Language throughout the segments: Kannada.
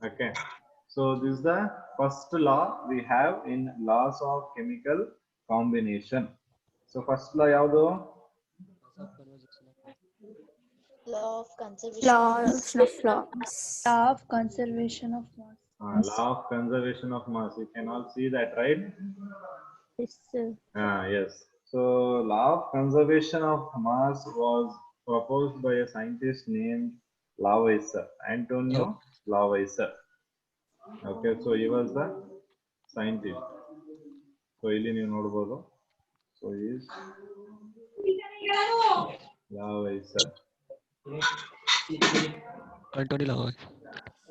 Okay. So this is the first law we have in laws of chemical combination. So first law yavado? Law of conservation of Law mass. of laws. Law of conservation of mass. Law of conservation of mass. You can all see that, right? Yes, sir. Yes. So law of conservation of mass was proposed by a scientist named Lavoisier, Antonio Lavoisier. Okay, so he was the scientist. So ಇಲ್ಲಿ ನೀವು ನೋಡಬಹುದು. So he is Lavoisier.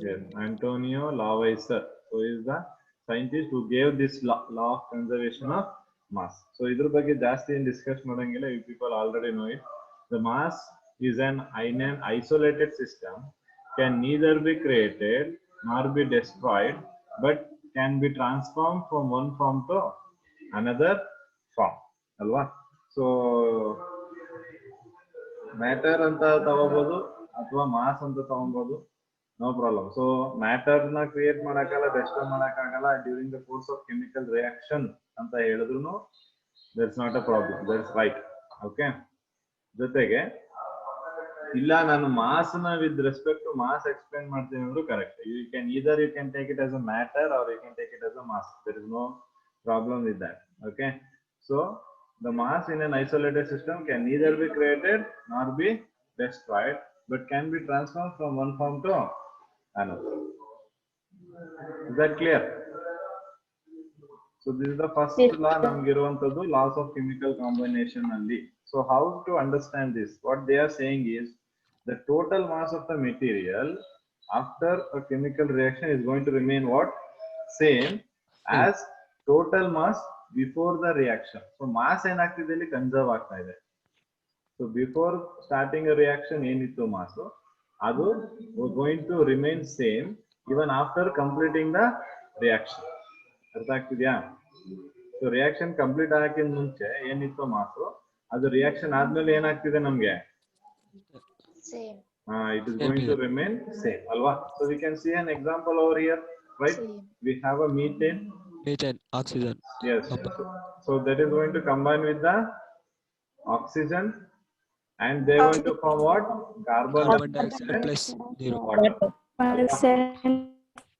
Yes, Antonio Lavoisier. So he is the scientist who gave this law of conservation of mass. So ಇದ್ರ ಬಗ್ಗೆ ಜಾಸ್ತಿ ಏನು ಡಿಸ್ಕಸ್ ಮಾಡಂಗಿಲ್ಲ. You people already know it. The mass is an isolated system, can neither be created nor be destroyed, but can be transformed from one form to another form. ಅಲ್ವಾ? So ಮ್ಯಾಟರ್ ಅಂತ ತಗೋಬಹುದು ಅಥವಾ ಮಾಸ್ ಅಂತ ತಗೋಬಹುದು, ನೋ ಪ್ರಾಬ್ಲಮ್. ಸೊ ಮ್ಯಾಟರ್ ನ ಕ್ರಿಯೇಟ್ ಮಾಡಕ್ಕಾಗಲ್ಲ, ಡೆಸ್ಟ್ರಾಯ್ ಮಾಡಕ್ಕಾಗಲ್ಲ during the course of chemical reaction ಅಂತ ಹೇಳಿದ್ರು that's not a problem, that's right. Okay, ಜೊತೆಗೆ ಇಲ್ಲ ನಾನು ಮಾಸ್ ನ with respect to mass explain ಮಾಡ್ತೀನಿ ಅಂದ್ರೂ correct. You can take it as a matter or you can take it as a mass. There is no problem with that. Okay, so the mass in an isolated system can neither be created nor be destroyed, but can be transformed from one form to another. Is that clear? So this is the first law namge iruvantadu, laws of chemical combination alli. So how to understand this? What they are saying is the total mass of the material after a chemical reaction is going to remain what? Same as total mass before the reaction. So mass ಏನಾಗ್ತಿದೆ ಇಲ್ಲಿ ಕನ್ಸರ್ವ್ ಆಗ್ತಾ ಇದೆ. So before starting a reaction ಏನಿತ್ತು mass ಅದು going to remain same even after completing the reaction. ಅರ್ಥ ಆಗ್ತಿದ್ಯಾ? ಸೊ ರಿಯಾಕ್ಷನ್ ಕಂಪ್ಲೀಟ್ ಆಗಕ್ಕಿಂತ ಮುಂಚೆ ಏನಿತ್ತು ಮಾಸ್, ಅದು ರಿಯಾಕ್ಷನ್ ಆದ್ಮೇಲೆ ಏನಾಗ್ತಿದೆ ನಮ್ಗೆ? Same. It is going to remain same, alwa? So we can see an example over here, right? Same. We have a methane, oxygen. yes. So that is going to combine with the oxygen and they are going to form what? Carbon dioxide plus zero. water.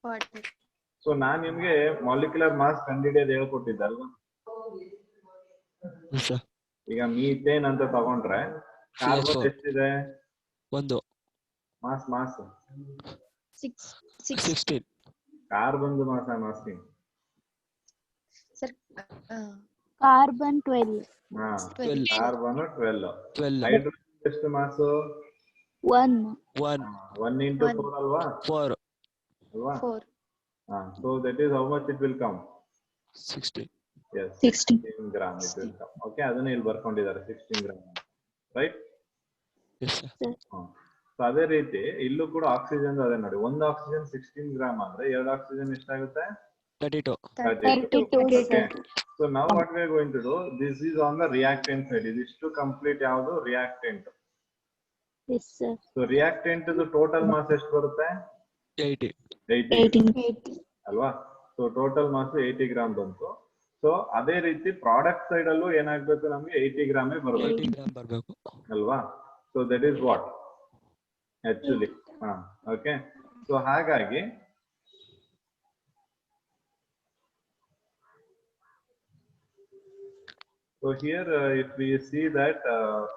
Water. So ನಾನ್ ನಿಮ್ಗೆ ಮಾಲಿಕ್ಯುಲರ್ ಮಾಸ್ ಕಂಡುಹಿಡಿಯೋದು ಹೇಳ್ಕೊಟ್ಟಿದ್ದೆ ಅಲ್ವಾ? ಈಗ ಮೀಥೇನ್ ಅಂತ ತಗೊಂಡ್ರೆ ಕಾರ್ಬನ್ ಎಷ್ಟಿದೆ? ಒಂದು mass 16. Carbon mass I am asking. Sir, Carbon 12. Carbon 12. Hydrogen ಎಷ್ಟು ಮಾಸ್? 1. 1 into 4 ಅಲ್ವಾ? 4. ಅಲ್ವಾ? 4. So that is how much it will come? 16. Yes, 16 gram it will come. Okay, ಅದನ್ನ ಇಲ್ಲಿ ಬರ್ಕೊಂಡಿದ್ದಾರೆ 16 gram, right? Yes sir. So ಅದೇ ರೀತಿ ಇಲ್ಲೂ ಕೂಡ ಆಕ್ಸಿಜನ್ ಅದೇ ನೋಡಿ, ಒಂದು ಆಕ್ಸಿಜನ್ 16 ಗ್ರಾಮ್ ಅಂದ್ರೆ ಎರಡು ಆಕ್ಸಿಜನ್ ಎಷ್ಟಾಗುತ್ತೆ? 32. Okay. So now what we are going to do, this is on the reactant side. This to complete ಯಾವುದು? reactant. Yes, sir. So reactant the total mass ಎಷ್ಟು ಬರುತ್ತೆ? 80. 80. ಅಲ್ವಾ? ಸೊ ಟೋಟಲ್ ಮಾಸ್ 80 ಗ್ರಾಮ್ ಬಂತು. ಸೊ ಅದೇ ರೀತಿ ಪ್ರಾಡಕ್ಟ್ ಸೈಡ್ ಅಲ್ಲೂ ಏನಾಗ್ಬೇಕು ನಮ್ಗೆ? 80 ಗ್ರಾಮೇ ಬರಬೇಕು ಅಲ್ವಾ? So that is what actually. Okay, so ಹಾಗಾಗಿ so here if we see that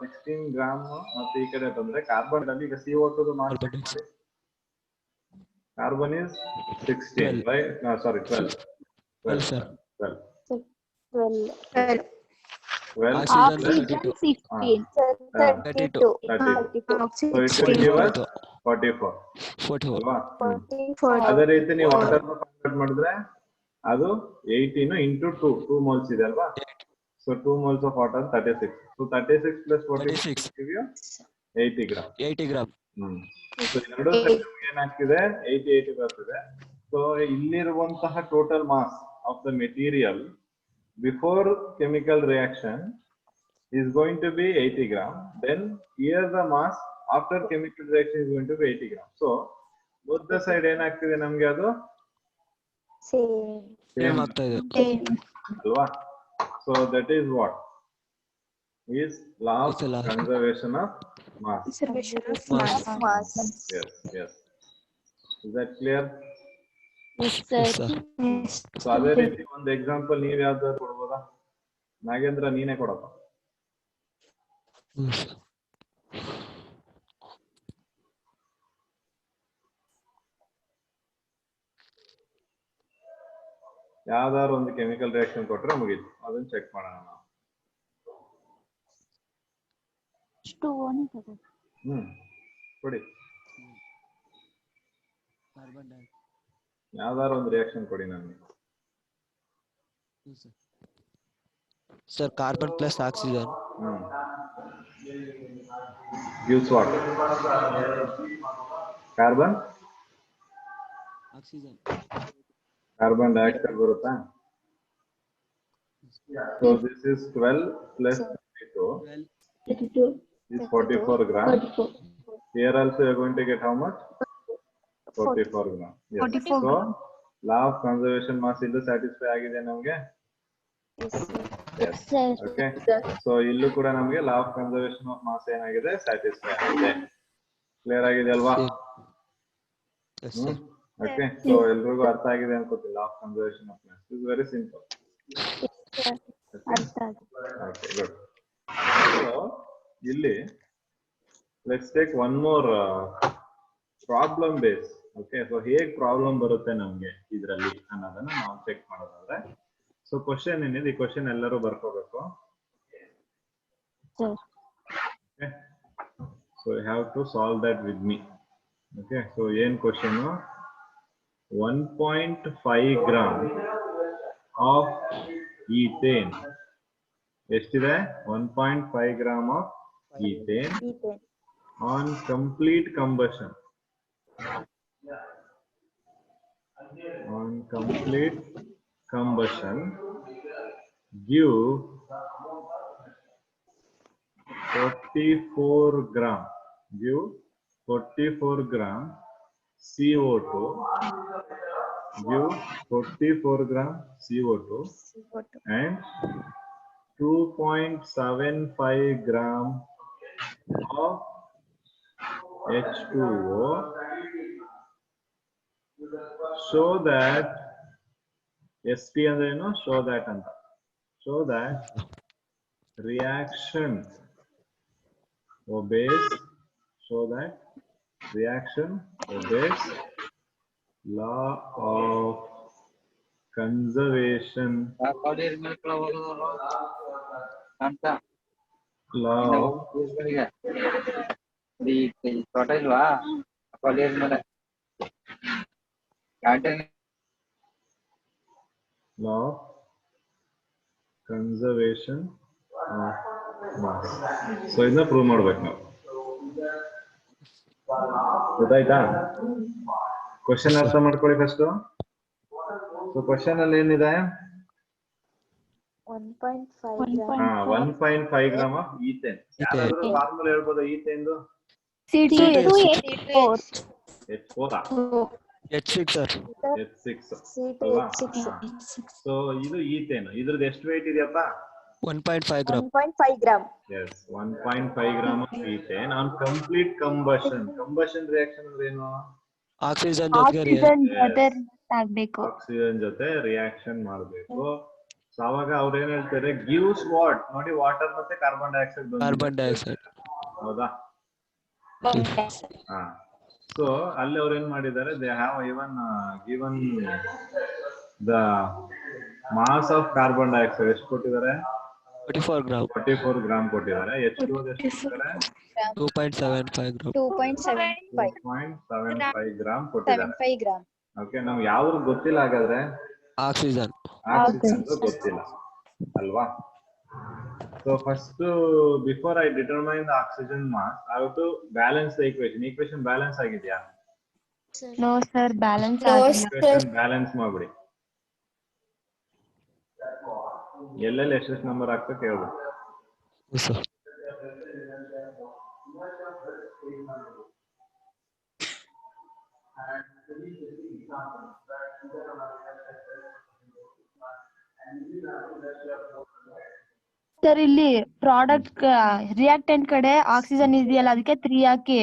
16 gram ಮತ್ತೆ ಈ ಕಡೆ ಬಂದ್ರೆ ಕಾರ್ಬನ್ ಅಲ್ಲಿ ಈಗ CO2 mass carbon is 16, 12. Right? No, sorry, 12. 12 sir. 12. Oxygen 16. 32. 32. So it will give us 44. 44. ಅಲ್ವಾ? 44. ಅದೇ ರೀತಿ ನೀವು ವಾಟರ್ ಕನ್ವರ್ಟ್ ಮಾಡಿದ್ರೆ ಅದು 18 into 2 moles ಇದೆ ಅಲ್ವಾ? So 2 moles of water 36. So 36 plus 46 give you 80 gram. 80 gram. So ಎರಡು ಏನಾಗ್ತಿದೆ? 80 ಬರ್ತಿದೆ. ಸೊ ಇಲ್ಲಿರುವಂತಹ total mass of the material before chemical reaction is going to be 80 gram. Then here the mass after chemical reaction is going to be 80 gram. So both the side ಏನಾಗ್ತಿದೆ ನಮ್ಗೆ ಅದು Same. ಸೇಮ್ ಆಗ್ತಾ ಇದೆ. ಅಲ್ವಾ? So that is what is law of It's a law. Conservation of mass. Conservation of Mass. mass. Yes, yes. Is that clear? Yes, Yes, sir. Yes. So ಅದೇ ರೀತಿ ಒಂದು ಎಕ್ಸಾಂಪಲ್ ನೀವ್ ಯಾವ್ದಾದ್ರು ಕೊಡ್ಬೋದಾ? ನಾಗೇಂದ್ರ ನೀನೇ ಕೊಡಪ್ಪ. Yes, sir. ಯಾವ್ದಾದ್ರು ಒಂದು ಕೆಮಿಕಲ್ ರಿಯಾಕ್ಷನ್ ಕೊಟ್ರೆ ಮುಗೀತು, ಅದನ್ನ ಚೆಕ್ ಮಾಡೋಣ ನಾವು. ಕೊಡಿ, Carbon dioxide. ಯಾವ್ದಾದ್ರು ಒಂದು ರಿಯಾಕ್ಷನ್ ಕೊಡಿ ನನಗೆ. Yes, sir. Sir, carbon plus oxygen. Gives what? Carbon? Oxygen. Carbon dioxide ಬರುತ್ತಾ? So this is 12 plus 32 Well, is 44 gram. Here also you are going to get how much? 44 gram. Yes. 44 So law of conservation mass illu satisfy ಆಗಿದೆ ನಮಗೆ? Yes. Okay. So ಇಲ್ಲೂ ಕೂಡ ನಮಗೆ law of conservation of mass ಏನಾಗಿದೆ? Satisfy ಆಗಿದೆ. ಕ್ಲಿಯರ್ ಆಗಿದೆ ಅಲ್ವಾ? yes, sir. ಓಕೆ, ಸೊ ಎಲ್ರಿಗೂ ಅರ್ಥ ಆಗಿದೆ ಅನ್ಕೋತೀನಿ. Law of conservation of mass is very simple. Okay, good. So ಇಲ್ಲಿ let's take one more problem base. Okay, so ಹೇಗ್ ಪ್ರಾಬ್ಲಮ್ ಬರುತ್ತೆ ನಮ್ಗೆ ಇದರಲ್ಲಿ ಅನ್ನೋದನ್ನ ನಾವು ಚೆಕ್ ಮಾಡೋದಾದ್ರೆ, ಸೊ ಕ್ವಶನ್ ಏನಿದೆ, ಈ ಕ್ವಶನ್ ಎಲ್ಲರೂ ಬರ್ಕೋಬೇಕು. Okay, so you have to solve that with me. Okay, so ಏನ್ ಕ್ವಶನ್? 1.5 gram of ethane. ಎಷ್ಟಿದೆ? 1.5 gram of ethane on complete combustion. On complete combustion give 44 gram. Give 44 gram CO2. Give 44 gram CO2 and 2.75 gram of H2O. Show that SP ಅಂದ್ರೆ ಏನು? Show that ಅಂತ. Show that reaction obeys. Show that reaction obeys law of conservation. Law of law of conservation of mass. So ಇದನ್ನ ಪ್ರೂವ್ ಮಾಡ್ಬೇಕು ನಾವು. ಗೊತ್ತಾಯ್ತಾ? ಕ್ವಶನ್ ಅರ್ಥ ಮಾಡ್ಕೊಳ್ಳಿ ಫಸ್ಟ್. ಸೊ ಕ್ವಶನ್ ಅಲ್ಲಿ ಏನಿದೆ? 1.5 ಗ್ರಾಮ್ ಆಫ್ ಈಥೇನ್. ಯಾರಾದ್ರೂ ಫಾರ್ಮುಲಾ ಹೇಳ್ಬೋದಾ ಈಥೇನ್ದು? C2H4. H4. H6, sir. H6 ಅಲ್ವಾ? ಸೊ ಇದು ಈಥೇನ್. ಇದ್ರದ್ದು ಎಷ್ಟು weight ಇದೆಯಪ್ಪ? 1.5 gram. 1.5 gram. Yes, 1.5 gram of ethane on complete combustion. Combustion reaction ಅಂದ್ರೆ ಏನು? Oxygen ಜೊತೆಗೆ ಆಗ್ಬೇಕು. ಆಕ್ಸಿಜನ್ ಜೊತೆ ರಿಯಾಕ್ಷನ್ ಮಾಡಬೇಕು. ಸೊ ಅವಾಗ ಅವ್ರು ಏನ್ ಹೇಳ್ತಾರೆ? Gives what? ನೋಡಿ, ವಾಟರ್ ಮತ್ತೆ ಕಾರ್ಬನ್ ಡೈಆಕ್ಸೈಡ್. Carbon dioxide. ಹೌದಾ? ಹಾ. ಸೊ ಅಲ್ಲಿ ಅವ್ರು ಏನ್ ಮಾಡಿದ್ದಾರೆ? They have even given the mass of carbon dioxide. ಎಷ್ಟು ಕೊಟ್ಟಿದ್ದಾರೆ? 44 gram. 44 ಗ್ರಾಮ್ ಕೊಟ್ಟಿದ್ದಾರೆ. H2O ಎಷ್ಟು ಕೊಟ್ಟಿದ್ದಾರೆ? 2.75 gram. 2.75 ಗ್ರಾಮ್ ಕೊಟ್ಟಿದ್ದಾರೆ. ಓಕೆ, ನಮ್ಗೆ ಯಾವ್ದು ಗೊತ್ತಿಲ್ಲ ಹಾಗಾದ್ರೆ? Oxygen. ಆಕ್ಸಿಜನ್ ಗೊತ್ತಿಲ್ಲ ಅಲ್ವಾ? So first before I determine the oxygen mass, I have to balance the equation. Equation balance ಆಗಿದೆಯಾ? No sir, balance equation balance ಮಾಡ್ಬಿಡಿ. ಎಲ್ಲೆಲ್ಲಿ ಎಷ್ಟೆಷ್ಟು ನಂಬರ್ ಆಗ್ತದೆ ಕೇಳ್ಬೋದು. Yes, sir. ಸರ್ ಇಲ್ಲಿ ಪ್ರಾಡಕ್ಟ್ ರಿಯಾಕ್ಟೆಂಟ್ ಕಡೆ ಆಕ್ಸಿಜನ್ ಇದೆಯಲ್ಲ ಅದಕ್ಕೆ 3 ಹಾಕಿ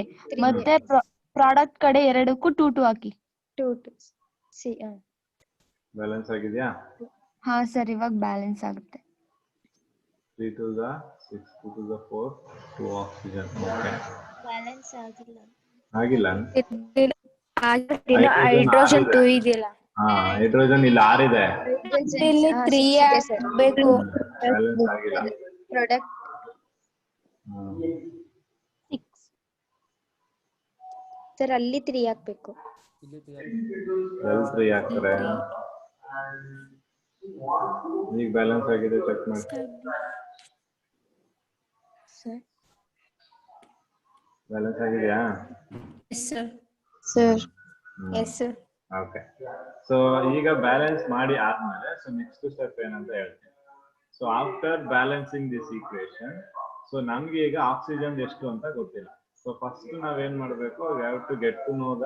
ಮತ್ತೆ ಪ್ರಾಡಕ್ಟ್ ಕಡೆ ಎರಡಕ್ಕೂ 2 ಹಾಕಿ. 2 ಸಿ ಬ್ಯಾಲೆನ್ಸ್ ಆಗಿದೆಯಾ? ಹಾ ಸರ್ ಇವಾಗ ಬ್ಯಾಲೆನ್ಸ್ ಆಗುತ್ತೆ. 3 to the 6, 2 to the 4, 2 oxygen. Okay. Balance ಆಗಿಲ್ಲ. ಆಗಿಲ್ಲ? ಹೈಡ್ರೋಜನ್ 2 ಇದೆಯಲ್ಲ ಹಾ ಹೈಡ್ರೋಜನ್ ಇಲ್ಲಿ 6 ಇದೆ. ಇಲ್ಲಿ 3 ಹಾಕ್ಬೇಕು. ಬ್ಯಾಲೆನ್ಸ್ ಆಗಿಲ್ಲ. ಪ್ರಾಡಕ್ಟ್ 6 ಸರ್ ಅಲ್ಲಿ 3 ಹಾಕ್ಬೇಕು. ಎಲ್ 3 ಹಾಕ್ತಾರೆ. ಈಗ ಬ್ಯಾಲೆನ್ಸ್ ಆಗಿದೆ ಚೆಕ್ ಮಾಡಿ. ಸರ್ ಬ್ಯಾಲೆನ್ಸ್ ಆಗಿದೆಯಾ? Sir S sir. Okay. So ಈಗ ಬ್ಯಾಲೆನ್ಸ್ ಮಾಡಿ ಆದ್ಮೇಲೆ ಸೊ ನೆಕ್ಸ್ಟ್ ಸ್ಟೆಪ್ ಏನಂತ ಹೇಳ್ತೀನಿ. So after balancing this equation, so ನಮ್ಗೆ ಈಗ ಆಕ್ಸಿಜನ್ ಎಷ್ಟು ಅಂತ ಗೊತ್ತಿಲ್ಲ. ಸೊ ಫಸ್ಟ್ ನಾವೇನ್ ಮಾಡ್ಬೇಕು, we have to get to know the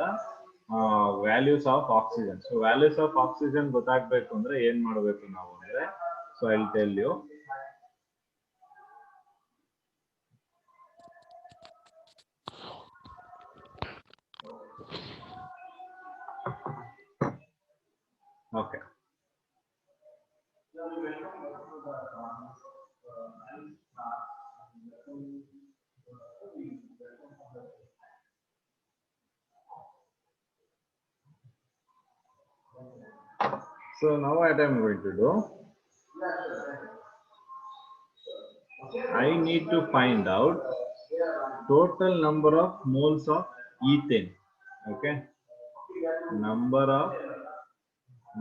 values of oxygen. So values of oxygen ಗೊತ್ತಾಗ್ಬೇಕು ಅಂದ್ರೆ ಏನ್ ಮಾಡ್ಬೇಕು ನಾವು ಅಂದ್ರೆ, so I will tell you. Okay. So now what I am going to do, I need to find out total number of moles of ethane. Okay, number of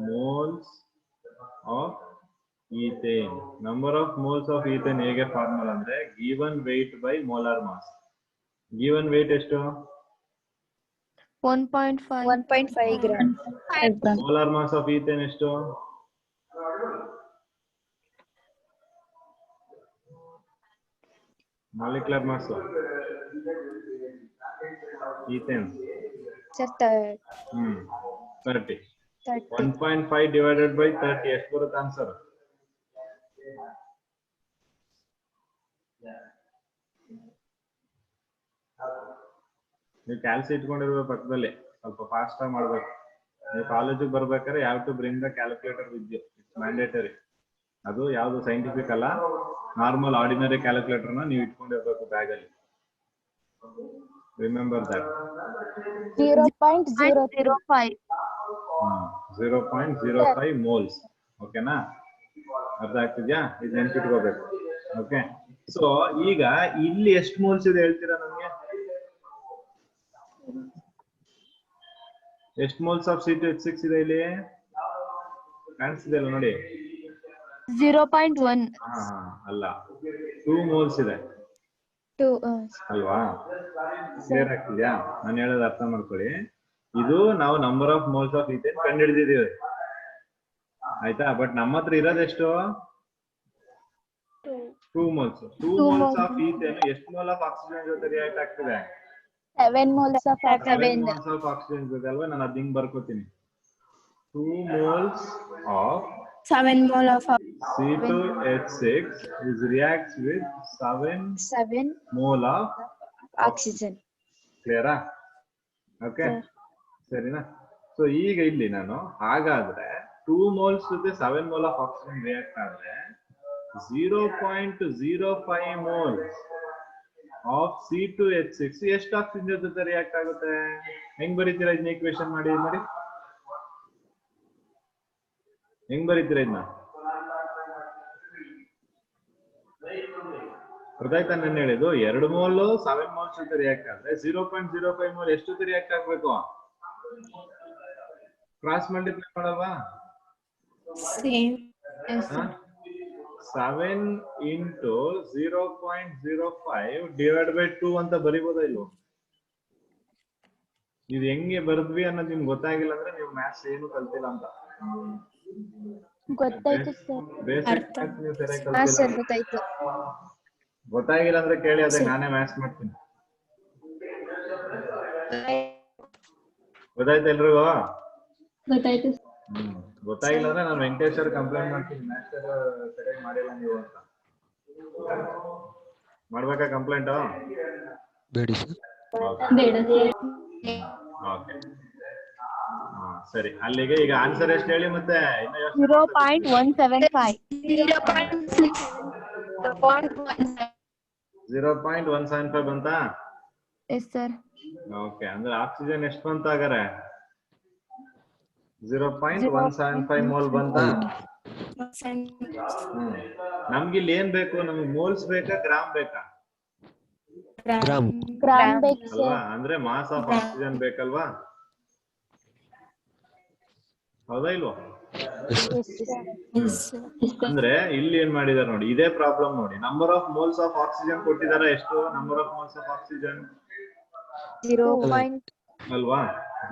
moles of ethane. Number of moles of ethane ಹೇಗೆ ಫಾರ್ಮುಲಾ ಅಂದ್ರೆ given weight by molar mass. Given weight ಎಷ್ಟು? 1.5 gram. molar mass of ethane ಎಷ್ಟು? molecular mass ethane sir 30. 1.5 divided by 30 ಎಷ್ಟು ಬರುತ್ತೆ ಆನ್ಸರ್? ನೀವು ಕ್ಯಾಲ್ಸಿ ಇಟ್ಕೊಂಡಿರುವ ಪಕ್ಕದಲ್ಲಿ ಸ್ವಲ್ಪ ಫಾಸ್ಟ್ ಆಗಿ ಮಾಡ್ಬೇಕು. ನೀವು ಕಾಲೇಜಿಗೆ ಬರ್ಬೇಕಾದ್ರೆ ಯಾವ to bring the calculator with you, it's mandatory. ಅದು ಯಾವ್ದು ಸೈಂಟಿಫಿಕ್ ಅಲ್ಲ, ನಾರ್ಮಲ್ ಆರ್ಡಿನರಿ ಕ್ಯಾಲ್ಕುಲೇಟರ್ ನ ನೀವು ಇಟ್ಕೊಂಡಿರ್ಬೇಕು ಬ್ಯಾಗ್ ಅಲ್ಲಿ. Remember that. 0.05 0.05 ಮೋಲ್ಸ್. ಓಕೆನಾ? ಅರ್ಥ ಆಗ್ತಿದ್ಯಾ? ಇದು ನೆನ್ಪಿಟ್ಕೋಬೇಕು. ಓಕೆ. ಸೊ ಈಗ ಇಲ್ಲಿ ಎಷ್ಟು ಮೋಲ್ಸ್ ಇದೆ ಹೇಳ್ತೀರಾ ನಮ್ಗೆ? ಎಷ್ಟು ಮೋಲ್ಸ್ ಆಫ್ C2H6 ಇದೆ ಇಲ್ಲಿ? ಕಾಣಿಸ್ತಿದೆ ಅಲ್ಲ ನೋಡಿ. 0.1 ಅಲ್ಲ, 2 ಮೋಲ್ಸ್ ಇದೆ 2 ಅಲ್ವಾ? ಕ್ಲಿಯರ್ ಆಗ್ತಿದ್ಯಾ? ನಾನು ಹೇಳೋದು ಅರ್ಥ ಮಾಡ್ಕೊಳ್ಳಿ. ಇದು ನಾವು number of moles of ethane ಕಂಡು ಹಿಡಿದಿದ್ದೀವಿ, ಆಯ್ತಾ? ಬಟ್ ನಮ್ಮ ಹತ್ರ ಇರೋದೆಷ್ಟು? 2 ಮೋಲ್ಸ್. 2 ಮೋಲ್ಸ್ ಆಫ್ ಈಥೇನ್ ಎಷ್ಟು ಮೋಲ್ ಆಫ್ ಆಕ್ಸಿಜನ್ ಜೊತೆ ರಿಯಾಕ್ಟ್ ಆಗ್ತಿದೆ? 7 moles of oxygen of oxygen ಜೊತೆ ಅಲ್ವಾ? ನಾನು ಅದು ಹಿಂಗ್ ಬರ್ಕೋತೀನಿ. 2 moles of 7 mole of C2H6 is reacts with 7 mole of oxygen. ಕ್ಲಿಯರಾ? ಓಕೆ, ಸರಿನಾ? ಸೊ ಈಗ ಇಲ್ಲಿ ನಾನು ಹಾಗಾದ್ರೆ 2 moles ಜೊತೆ 7 mole of oxygen ರಿಯಾಕ್ಟ್ ಆದ್ರೆ 0.05 moles of C2H6 ಎಷ್ಟು ಆಕ್ಸಿಜನ್ ಜೊತೆ ರಿಯಾಕ್ಟ್ ಆಗುತ್ತೆ? ಹೆಂಗ್ ಬರೀತೀರಾ ಇದನ್ನ? ಈಕ್ವೇಶನ್ ಮಾಡಿ ಮಾಡಿ. ಹೆಂಗ್ ಬರೀತೀರಾ ಇದನ್ನ? ಅರ್ಥಾಯ್ತಾ ನಾನು ಹೇಳಿದ್ದು? 2 ಮೋಲ್ 7 ಮೋಲ್ಸ್ ಜೊತೆ ರಿಯಾಕ್ಟ್ ಆದ್ರೆ 0.05 ಮೋಲ್ ಎಷ್ಟು ಜೊತೆ ರಿಯಾಕ್ಟ್ ಆಗ್ಬೇಕು? ಕ್ರಾಸ್ ಮಲ್ಟಿಪ್ಲೈ ಮಾಡಲ್ವಾ? 7 into 0.05 divided by 2 ಅಂತ ಬರಿಬೋದಾ ಇಲ್ವೋ? ಇದು ಹೆಂಗೆ ಬರೆದ್ವಿ ಅನ್ನೋದು ನಿಮ್ಗೆ ಗೊತ್ತಾಗಿಲ್ಲ ಅಂದ್ರೆ ನೀವು ಮ್ಯಾಥ್ಸ್ ಏನು ಕಲ್ತಿಲ್ಲ ಅಂತ. ಗೊತ್ತಾಯ್ತು ಸರ್. ಬೇಸಿಕ್ ನೀವು ಸರಿಯಾಗಿ ಹಾ ಸರ್ ಕಲ್ತಿಲ್ಲ. ಗೊತ್ತಾಯ್ತು. ಗೊತ್ತಾಗಿಲ್ಲ ಅಂದ್ರೆ ಕೇಳಿ, ಅದೇ ನಾನೇ ಮ್ಯಾಥ್ಸ್ ಮಾಡ್ತೀನಿ. ಗೊತ್ತಾಯ್ತು ಎಲ್ರಿಗೂ? ಗೊತ್ತಾಯ್ತು. ಗೊತ್ತಾಗಿಲ್ಲ ಅಂದ್ರೆ ನಾನು ವೆಂಕಟೇಶ್ ಅವ್ರ ಕಂಪ್ಲೇಂಟ್ ಮಾಡ್ತೀನಿ, ಮಾಸ್ಟರ್ ಸರಿಯಾಗಿ ಮಾಡಿಲ್ಲ ನೀವು ಅಂತ. ಮಾಡ್ಬೇಕಾ ಕಂಪ್ಲೇಂಟ್? ಬೇಡಿ ಸರ್. ಬೇಡ. ಓಕೆ, ಸರಿ. ಅಲ್ಲಿಗೆ ಈಗ ಆನ್ಸರ್ ಎಷ್ಟು ಹೇಳಿ ಮತ್ತೆ? 0.175. 0.175 ಬಂತಾ? S sir. ಓಕೆ, ಅಂದ್ರೆ ಆಕ್ಸಿಜನ್ ಎಷ್ಟು ಬಂತ ಹಾಗಾರೆ? 0.175 ಮೋಲ್ ಬಂತಾ? ನಮ್ಗೆ ಇಲ್ಲಿ ಏನ್ ಬೇಕು? ನಮ್ಗೆ ಮೋಲ್ಸ್ ಬೇಕಾ ಗ್ರಾಮ್ ಬೇಕಾ? ಗ್ರಾಮ್. ಗ್ರಾಮ್ ಬೇಕು ಅಲ್ವಾ? ಸರ್. ಅಂದ್ರೆ ಮಾಸ್ ಆಫ್ ಆಕ್ಸಿಜನ್ ಬೇಕಲ್ವಾ? ಹೌದಾ ಇಲ್ವಾ? ಅಂದ್ರೆ ಇಲ್ಲಿ ಏನ್ ಮಾಡಿದಾರೆ ನೋಡಿ, ಇದೇ ಪ್ರಾಬ್ಲಮ್ ನೋಡಿ. Number of moles of oxygen ಕೊಟ್ಟಿದಾರ ಎಷ್ಟು? Number of moles of oxygen 0. ಅಲ್ವಾ?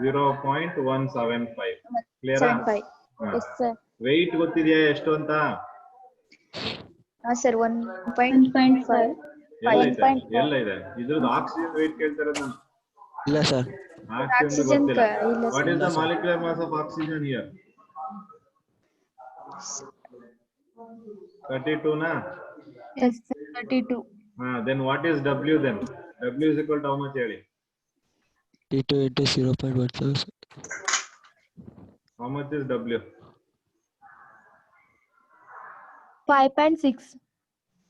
0.175. ಕ್ಲಿಯರಾ? Yes sir. ವೆಯ್ಟ್ ಗೊತ್ತಿದೆಯಾ ಎಷ್ಟು ಅಂತ? ಹಾ ಸರ್, 1.5. ಎಲ್ಲ ಇದೆ ಇದ್ರದ್ದು ಆಕ್ಸಿಜನ್ ವೆಯ್ಟ್ ಕೇಳ್ತಿರೋದು ನಾನು. ಇಲ್ಲ ಸರ್. ಆಕ್ಸಿಜನ್ Oxygen ಗೊತ್ತಿಲ್ಲ. ಇಲ್ಲ what is the sir. Molecular mass of oxygen here? 32 na? Yes, 32. Then what is W then? W is equal to how much ಹೇಳಿ? T2 into 0.17. How much is W? 5.6.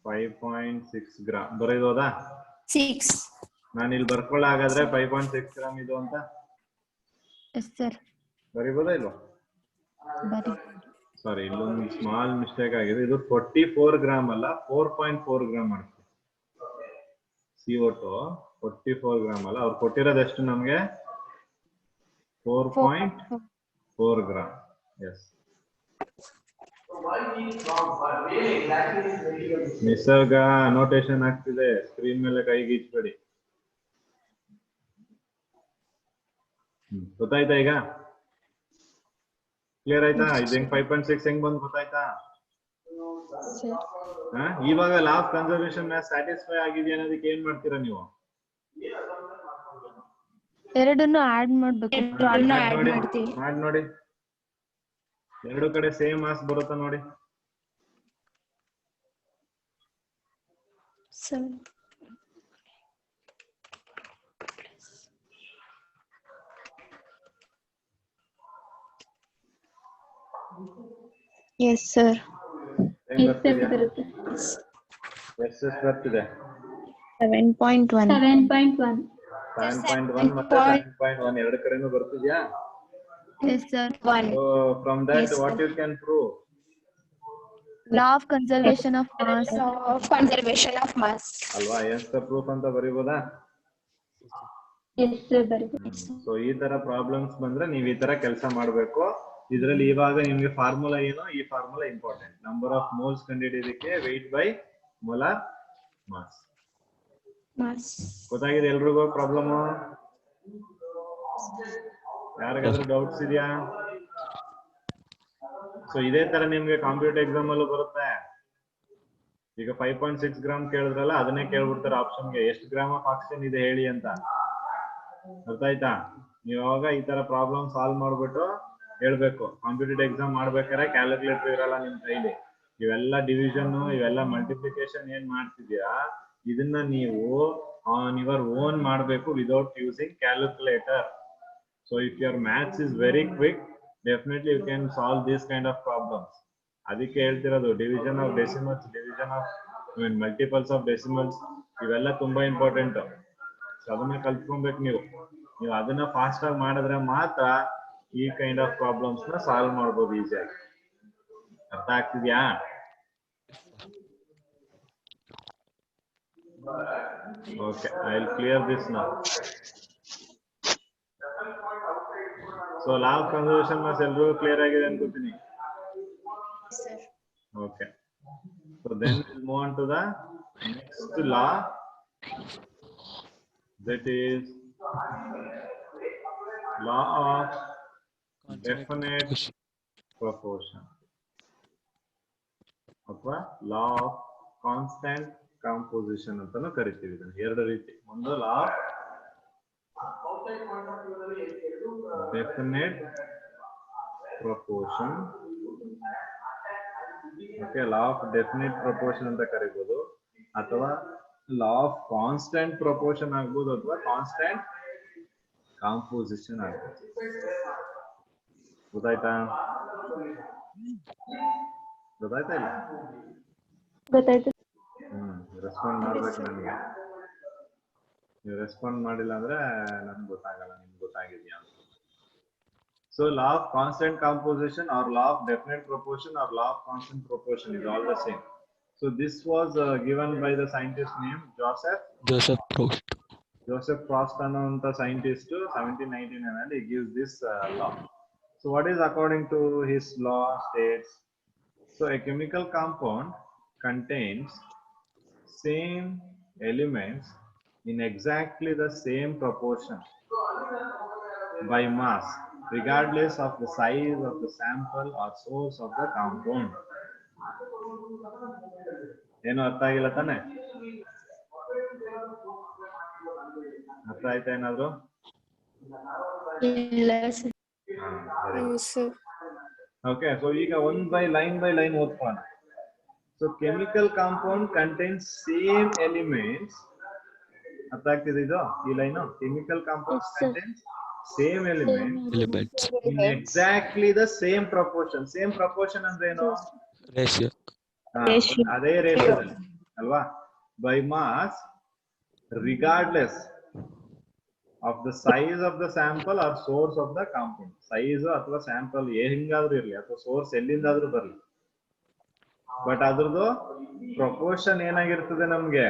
5.6 gram ಬರೀದೋದಾ? 6. ನಾನು ಇಲ್ಲಿ ಬರ್ಕೊಳ್ಳ ಹಾಗಾದ್ರೆ 5.6 ಗ್ರಾಮ್ ಇದು ಅಂತ Yes, sir. ಬರೀಬೋದಾ ಇಲ್ವಾ? Bari. ಸಾರಿ, ಇಲ್ಲೊಂದು ಸ್ಮಾಲ್ ಮಿಸ್ಟೇಕ್ ಆಗಿದೆ. ಇದು 44 ಗ್ರಾಮ್ ಅಲ್ಲ, 4.4 ಗ್ರಾಮ್ ಮಾಡ್ತೀವಿ. CO2 44 ಗ್ರಾಮ್ ಅಲ್ಲ, ಅವ್ರು ಕೊಟ್ಟಿರೋದು ಎಷ್ಟು ನಮ್ಗೆ? 4.4 ಗ್ರಾಮ್. ಎಸ್. ನಿಸರ್ಗ ನೋಟೇಶನ್ ಆಗ್ತಿದೆ, ಸ್ಕ್ರೀನ್ ಮೇಲೆ ಕೈಗೀಚ್ಬೇಡಿ. ಗೊತ್ತಾಯ್ತಾ ಈಗ? ಕ್ಲಿಯರ್ ಆಯ್ತಾ? ಇದು ಹೆಂಗ್ 5.6 ಹೆಂಗ್ ಬಂದ್ ಗೊತ್ತಾಯ್ತಾ? ಇವಾಗ ಲಾ ಆಫ್ ಕನ್ಸರ್ವೇಷನ್ ಸ್ಯಾಟಿಸ್ಫೈ ಆಗಿದೆ ಅನ್ನೋದಕ್ಕೆ ಏನ್ ಮಾಡ್ತೀರಾ ನೀವು? ಎರಡನ್ನು ಆಡ್ ಮಾಡ್ಬೇಕು. ಮಾಡಿ ನೋಡಿ, ಎರಡು ಕಡೆ ಸೇಮ್ ಮಾಸ್ ಬರುತ್ತಾ ನೋಡಿ. Yes sir. ಬರುತ್ತೆ. ಎಷ್ಟು ಬರ್ತಿದೆ? 7.1. 7.1. 7.1 ಮತ್ತೆ 7.1 ಎರಡು ಕಡೆನೂ ಬರ್ತಿದ್ಯಾ? Yes, sir. So from that Yes, what you can prove? Law of conservation of mass. Conservation of mass. ಅಲ್ವಾ? ಎಸ್ ಪ್ರೂಫ್ ಅಂತ ಬರೀಬೋದಾ? ಎಷ್ಟು ಬರುತ್ತೆ? ಸೊ ಈ ತರ ಪ್ರಾಬ್ಲಮ್ಸ್ ಬಂದ್ರೆ ನೀವು ಈ ತರ ಕೆಲಸ ಮಾಡಬೇಕು. ಇದರಲ್ಲಿ ಇವಾಗ ನಿಮ್ಗೆ ಫಾರ್ಮುಲಾ ಏನು? ಈ formula important. Number of moles ಕಂಡುಹಿಡಿಯೋದಕ್ಕೆ ವೆಯ್ಟ್ ಬೈ ಮೊಲಾರ್ ಮಾಸ್. ಗೊತ್ತಾಗಿದೆ ಎಲ್ರಿಗೂ ಪ್ರಾಬ್ಲಮ್? ಯಾರಿಗಾದ್ರೂ ಡೌಟ್ಸ್ ಇದೆಯಾ? ಸೊ ಇದೇ ತರ ನಿಮ್ಗೆ ಕಾಂಪಿಟೇಟಿವ್ ಎಕ್ಸಾಮ್ ಅಲ್ಲೂ ಬರುತ್ತೆ. ಈಗ 5.6 ಗ್ರಾಮ್ ಕೇಳಿದ್ರಲ್ಲ, ಅದನ್ನೇ ಕೇಳ್ಬಿಡ್ತಾರೆ ಆಪ್ಷನ್ಗೆ, ಎಷ್ಟು ಗ್ರಾಮ್ ಆಫ್ ಆಕ್ಸಿಜನ್ ಇದೆ ಹೇಳಿ ಅಂತ. ಅರ್ಥ ಆಯ್ತಾ? ನೀವು ಅವಾಗ ಈ ತರ ಪ್ರಾಬ್ಲಮ್ ಸಾಲ್ವ್ ಮಾಡ್ಬಿಟ್ಟು ಹೇಳ್ಬೇಕು. ಕಾಂಪಿಟೇಟಿವ್ ಎಕ್ಸಾಮ್ ಮಾಡ್ಬೇಕಾದ್ರೆ ಕ್ಯಾಲ್ಕುಲೇಟರ್ ಇರಲ್ಲ ನಿಮ್ ಕೈಲಿ. ಇವೆಲ್ಲ ಡಿವಿಷನ್, ಇವೆಲ್ಲ ಮಲ್ಟಿಪ್ಲಿಕೇಶನ್ ಏನ್ ಮಾಡ್ತಿದ್ದೀರಾ, ಇದನ್ನ ನೀವು ಆನ್ ಯುವರ್ ಓನ್ ಮಾಡ್ಬೇಕು without using calculator. So if your maths is very quick, definitely you can solve this kind of problems. ಅದಕ್ಕೆ ಹೇಳ್ತಿರೋದು division of decimals, division of multiples of decimals, ಇವೆಲ್ಲ ತುಂಬಾ ಇಂಪಾರ್ಟೆಂಟ್. ಅದನ್ನ ಕಲ್ತ್ಕೊಬೇಕು ನೀವು. ಅದನ್ನ ಫಾಸ್ಟ್ ಆಗಿ ಮಾಡಿದ್ರೆ ಮಾತ್ರ ಈ ಕೈಂಡ್ ಆಫ್ ಪ್ರಾಬ್ಲಮ್ಸ್ ನ ಸಾಲ್ವ್ ಮಾಡ್ಬೋದು ಈಸಿಯಾಗಿ. ಅರ್ಥ ಆಗ್ತಿದ್ಯಾ? Okay, I will clear this now. So law of conservation mass ಎಲ್ರಿಗೂ ಕ್ಲಿಯರ್ ಆಗಿದೆ ಅನ್ಕೋತೀನಿ. Okay. So then we'll move on to the next law. That is law of definite proportion. ಅಥವಾ law of constant composition ಅಂತಾನು ಕರಿತೀವಿ. ಇದನ್ನ ಎರಡು ರೀತಿ. ಒಂದು law definite proportion. Okay, law of definite proportion ಅಂತ ಕರೀಬಹುದು, ಅಥವಾ law of constant proportion ಆಗ್ಬೋದು, ಅಥವಾ constant composition ಆಗ್ಬೋದು. ಗೊತ್ತಾಯ್ತಾ ಇಲ್ಲ? ಗೊತ್ತಾಯ್ತು. ರೆಸ್ಪಾಂಡ್ ಮಾಡ್ಬೇಕು ನನಗೆ. ನೀವು ರೆಸ್ಪಾಂಡ್ ಮಾಡಿಲ್ಲ ಅಂದ್ರೆ ನನ್ಗೆ ಗೊತ್ತಾಗಲ್ಲ ನಿಮ್ಗೆ ಗೊತ್ತಾಗಿದ್ಯಾ ಅಂತ. So law of constant composition or law of definite proportion or law of constant proportion is all the same. So this was given by the scientist named Joseph Proust. Joseph Proust ಅನ್ನುವಂತ scientist 1799 ಅಲ್ಲಿ he gives this law. So what is according to his law states? So a chemical compound contains same elements in exactly the same proportion by mass, regardless of the size of the sample or source of the compound. ಏನು ಅರ್ಥ ಆಗಿಲ್ಲ ತಾನೆ? ಅರ್ಥ ಆಯ್ತಾ ಏನಾದ್ರು? ಇಲ್ಲ ಸರ್. Okay, so ಈಗ one by line ಓದ್ಕೊಳ್ಳೋಣ. So chemical compound contains same elements. ಅರ್ಥ ಆಗ್ತಿದೆ ಇದು ಈ line? Chemical compounds contains same elements in exactly the same proportion. Same proportion ಅಂದ್ರೆ ಏನು? Ratio. ಅದೇ ರೇಷಿಯೋ ಅಲ್ವಾ? By mass, regardless of the size of the sample or source of the compound. Size ಅಥವಾ sample ಹೆಂಗಾದ್ರೂ ಇರ್ಲಿ ಅಥವಾ source ಎಲ್ಲಿಂದಾದ್ರೂ ಬರ್ಲಿ, ಬಟ್ ಅದ್ರದ್ದು ಪ್ರಪೋರ್ಷನ್ ಏನಾಗಿರ್ತದೆ ನಮ್ಗೆ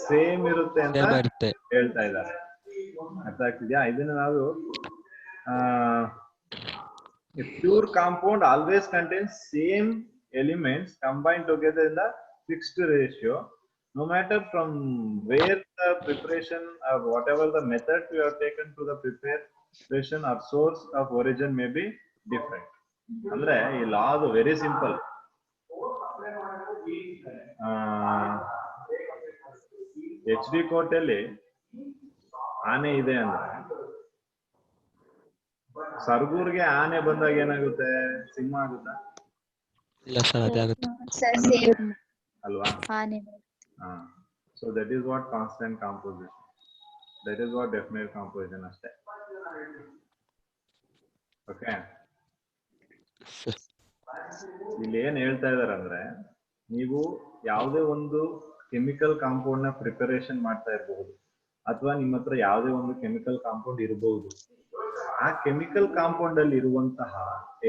ಸೇಮ್ ಇರುತ್ತೆ ಅಂತ ಹೇಳ್ತಾ ಇದ್ದಾರೆ. ಅರ್ಥ ಆಗ್ತಿದ್ಯಾ? ಇದನ್ನ ನಾವು pure compound always contains same elements combined together in the fixed ratio, no matter from where the preparation or whatever the method you have taken to the preparation or source of origin may be different. ಅಂದ್ರೆ ಈ ಲಾ ಅದು ವೆರಿ ಸಿಂಪಲ್. HD ಕೋಟೆಯಲ್ಲಿ ಆನೆ ಇದೆ ಅಂದ್ರೆ ಸರ್ಗೂರ್ಗೆ ಆನೆ ಬಂದಾಗ ಏನಾಗುತ್ತೆ? ಸಿಂಹ ಆಗುತ್ತಾ? ಇಲ್ಲ ಸರ್, ಅದೇ ಆಗುತ್ತೆ ಅಲ್ವಾ? So that is what constant composition. That is what definite composition ಅಷ್ಟೇ. ಓಕೆ, ಇಲ್ಲಿ ಏನ್ ಹೇಳ್ತಾ ಇದಾರೆ ಅಂದ್ರೆ, ನೀವು ಯಾವುದೇ ಒಂದು ಕೆಮಿಕಲ್ ಕಾಂಪೌಂಡ್ ನ ಪ್ರಿಪರೇಷನ್ ಮಾಡ್ತಾ ಇರಬಹುದು, ಅಥವಾ ನಿಮ್ಮ ಹತ್ರ ಯಾವುದೇ ಒಂದು ಕೆಮಿಕಲ್ ಕಾಂಪೌಂಡ್ ಇರಬಹುದು. ಆ ಕೆಮಿಕಲ್ ಕಾಂಪೌಂಡ್ ಅಲ್ಲಿ ಇರುವಂತಹ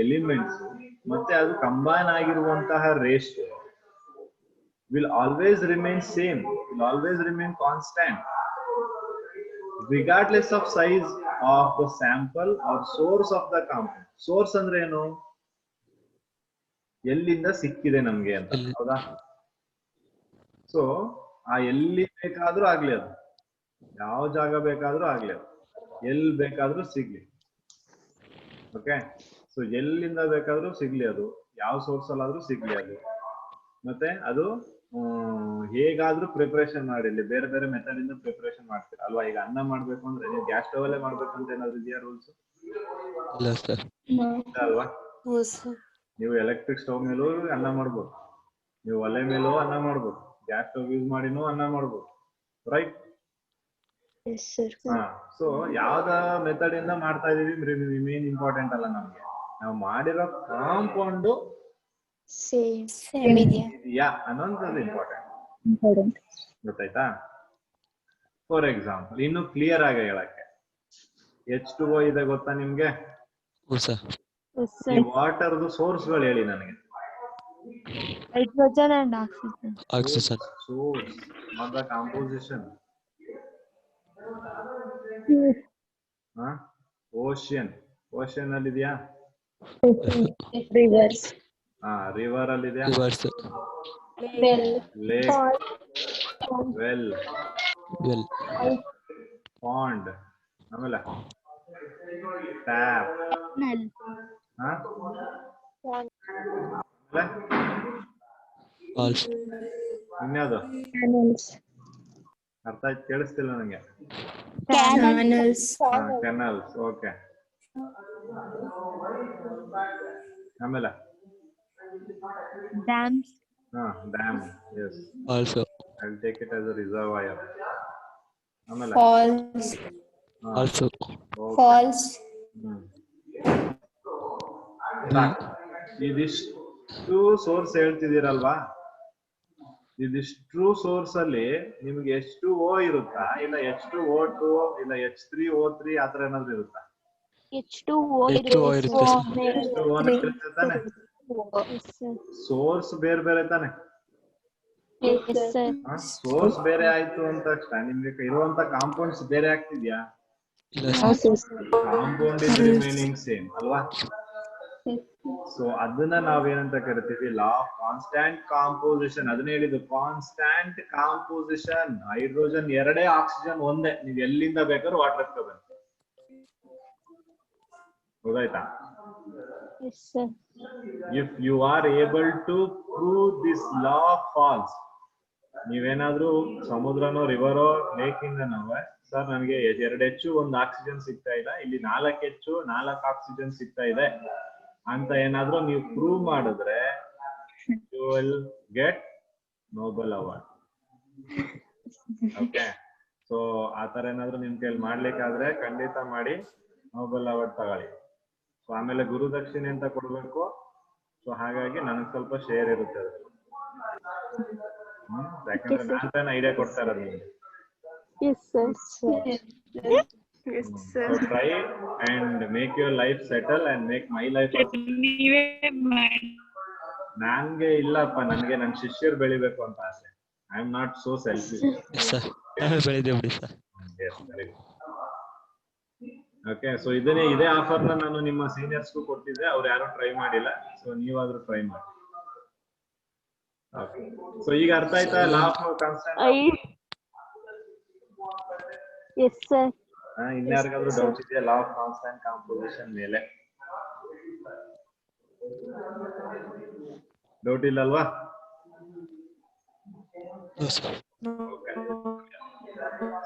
ಎಲಿಮೆಂಟ್ಸ್ ಮತ್ತೆ ಅದು ಕಂಬೈನ್ ಆಗಿರುವಂತಹ ratio will always remain same, will always remain constant, regardless of size of the sample or source of the compound. Source ಅಂದ್ರೆ ಏನು? ಎಲ್ಲಿಂದ ಸಿಕ್ಕಿದೆ ನಮ್ಗೆ ಅಂತ, ಹೌದಾ? ಸೊ ಆ ಎಲ್ಲಿ ಬೇಕಾದ್ರೂ ಆಗ್ಲಿ, ಅದು ಯಾವ ಜಾಗ ಬೇಕಾದ್ರೂ ಆಗ್ಲಿ, ಅದು ಎಲ್ಲಿ ಬೇಕಾದ್ರೂ ಸಿಗ್ಲಿ. ಓಕೆ, ಸೊ ಎಲ್ಲಿಂದ ಬೇಕಾದ್ರೂ ಸಿಗ್ಲಿ, ಅದು ಯಾವ ಸೋರ್ಸ್ ಅಲ್ಲಾದ್ರೂ ಸಿಗ್ಲಿ, ಅದು ಮತ್ತೆ ಅದು ಹೇಗಾದ್ರೂ ಪ್ರಿಪರೇಷನ್ ಮಾಡಿರ್ಲಿ, ಬೇರೆ ಬೇರೆ ಮೆಥಡ್ ಇಂದ ಪ್ರಿಪರೇಷನ್ ಮಾಡ್ತೀರಾ ಅಲ್ವಾ? ಈಗ ಅನ್ನ ಮಾಡ್ಬೇಕು ಅಂದ್ರೆ ನೀವು ಗ್ಯಾಸ್ ಸ್ಟವ್ ಅಲ್ಲೇ ಮಾಡ್ಬೇಕಂತ ಏನಾದ್ರು ಇದೆಯಾ ರೂಲ್ಸ್? ಇಲ್ಲ ಸರ್. ಅಲ್ವಾ? ನೀವು ಎಲೆಕ್ಟ್ರಿಕ್ ಸ್ಟವ್ ಮೇಲೂ ಅನ್ನ ಮಾಡ್ಬೋದು, ನೀವು ಒಲೆ ಮೇಲೂ ಅನ್ನ ಮಾಡ್ಬೋದು, ಗ್ಯಾಸ್ ಸ್ಟವ್ ಯೂಸ್ ಮಾಡಿನೂ ಅನ್ನ ಮಾಡ್ಬೋದು, ರೈಟ್? ಸೊ ಯಾವ್ದ ಮೆಥಡ್ ಇಂದ ಮಾಡ್ತಾ ಇದೀವಿ ಮೇನ್ ಇಂಪಾರ್ಟೆಂಟ್ ಅಲ್ಲ, ನಮ್ಗೆ ನಾವು ಮಾಡಿರೋ ಕಾಂಪೌಂಡ್ ಇದೆಯಾ ಅನ್ನೋದು ಇಂಪಾರ್ಟೆಂಟ್. ಗೊತ್ತಾಯ್ತಾ? ಫಾರ್ ಎಕ್ಸಾಂಪಲ್, ಇನ್ನು ಕ್ಲಿಯರ್ ಆಗಿ ಹೇಳಕ್ಕೆ, H2O ಇದೆ ಗೊತ್ತಾ ನಿಮ್ಗೆ? ಈ ವಾಟರ್ದು ಸೋರ್ಸ್ಗಳು ಹೇಳಿ ನನಗೆ. Hydrogen and oxygen. Source not the composition. Ocean ಅಲ್ಲಿ ಇದೆಯಾ? ರಿವರ್ ಅಲ್ಲಿ ಇದೆಯಾ? ಲೇಕ್, ವೆಲ್, ಪಾಂಡ್, ಆಮೇಲೆ ಟ್ಯಾಪ್, ಇನ್ಯಾವುದು ಅರ್ಥ ಆಯ್ತು? ಕೇಳಿಸ್ತಿಲ್ಲ ನಂಗೆ. ಕೆನಲ್ಸ್. ಓಕೆ, ಆಮೇಲೆ dams dam. Yes, Also. I will take it as a reservoir. ಆಮೇಲೆ Falls. Also. Falls. ಇದಿಷ್ಟು ಸೋರ್ಸ್ ಹೇಳ್ತಿದ್ದೀರಲ್ವಾ, ಇದಿಷ್ಟು ಸೋರ್ಸ್ ಅಲ್ಲಿ ನಿಮ್ಗೆ H2O ಇರುತ್ತಾ, ಇಲ್ಲ H2O2 ಇಲ್ಲ H3O3 ಆತರ ಏನಾದ್ರು ಇರುತ್ತಾ? H2O H2O ಇರುತ್ತೆ H2O ಇರುತ್ತೆ ತಾನೆ? ಸೋರ್ಸ್ ಬೇರೆ ಬೇರೆ ತಾನೆ? ಸೋರ್ಸ್ ಬೇರೆ ಆಯ್ತು ಅಂತ ತಕ್ಷಣ ನಿಮ್ಗೆ ಇರುವಂತ ಕಾಂಪೌಂಡ್ಸ್ ಬೇರೆ ಆಗ್ತಿದ್ಯಾ? ಕಾಂಪೌಂಡ್ ಇಸ್ ರಿಮೈನಿಂಗ್ ಸೇಮ್ ಅಲ್ವಾ? ಸೊ ಅದನ್ನ ನಾವೇನಂತ ಕರಿತೀವಿ? Law of constant composition. ಅದನ್ನ ಹೇಳಿದ್ದು ಕಾನ್ಸ್ಟಂಟ್ ಕಾಂಪೋಸಿಷನ್. ಹೈಡ್ರೋಜನ್ ಎರಡೇ, ಆಕ್ಸಿಜನ್ ಒಂದೇ. ನೀವ್ ಎಲ್ಲಿಂದ ಬೇಕಾದ್ರೂ ವಾಟರ್ ಎತ್ಕೋಬೇಕು. ಹೌದಾಯ್ತಾ? If you are able to prove this law false, ನೀವೇನಾದ್ರೂ ಸಮುದ್ರನೋ ರಿವರೋ ಲೇಕ್ ಇಂದನೋ ಸರ್ ನನಗೆ 2 ಹೆಚ್ಚು 1 ಆಕ್ಸಿಜನ್ ಸಿಗ್ತಾ ಇಲ್ಲ, ಇಲ್ಲಿ 4 ಹೆಚ್ಚು 4 ಆಕ್ಸಿಜನ್ ಸಿಗ್ತಾ ಇದೆ ಅಂತ ಏನಾದ್ರೂ ನೀವು ಪ್ರೂವ್ ಮಾಡಿದ್ರೆ you will get Nobel award. Okay, so ಆತರ ಏನಾದ್ರು ನಿಮ್ ಕೈಲಿ ಮಾಡ್ಲಿಕ್ಕಾದ್ರೆ ಖಂಡಿತ ಮಾಡಿ ನೋಬೆಲ್ ಅವಾರ್ಡ್ ತಗೊಳ್ಳಿ. ಸೊ ಆಮೇಲೆ ಗುರುದಕ್ಷಿಣೆ ಅಂತ ಕೊಡ್ಬೇಕು. ಸೊ ಹಾಗಾಗಿ ನನಗೆ ಸ್ವಲ್ಪ ಶೇರ್ ಇರುತ್ತೆ ಅದು. ಯಾಕಂದ್ರೆ ನಾನ್ ತಾನೇ ಐಡಿಯಾ ಕೊಡ್ತಾ ಇರೋದು ನಿಮ್ಗೆ. So try and make your life settle and make my life. ನನ್ಗೆ ಇಲ್ಲಪ್ಪ, ನನ್ಗೆ ನನ್ ಶಿಷ್ಯರು ಬೆಳಿಬೇಕು ಅಂತ ಆಸೆ. I am not so selfish. ಬೆಳಿದೇವ್ ಬಿಡಿ ಸರ್. ಓಕೆ, ಸೊ ಇದೇ ಆಫರ್ ನಾನು ನಿಮ್ಮ ಸೀನಿಯರ್ಸ್ಗೂ ಕೊಟ್ಟಿದ್ದೆ, ಅವ್ರು ಯಾರು ಟ್ರೈ ಮಾಡಿಲ್ಲ. ಸೊ ನೀವಾದ್ರೂ ಟ್ರೈ ಮಾಡಿ. ಓಕೆ, ಸೊ ಈಗ ಅರ್ಥ ಆಯ್ತಾ law of constant? Yes sir. ಇನ್ಯಾರಿಗಾದ್ರೂ ಡೌಟ್ ಇದೆಯಾ ಲಾ ಆಫ್ ಕಾನ್ಸ್ಟಂಟ್ ಕಾಂಪೋಸಿಷನ್ ಮೇಲೆ? ಡೌಟ್ ಇಲ್ಲಲ್ವಾ?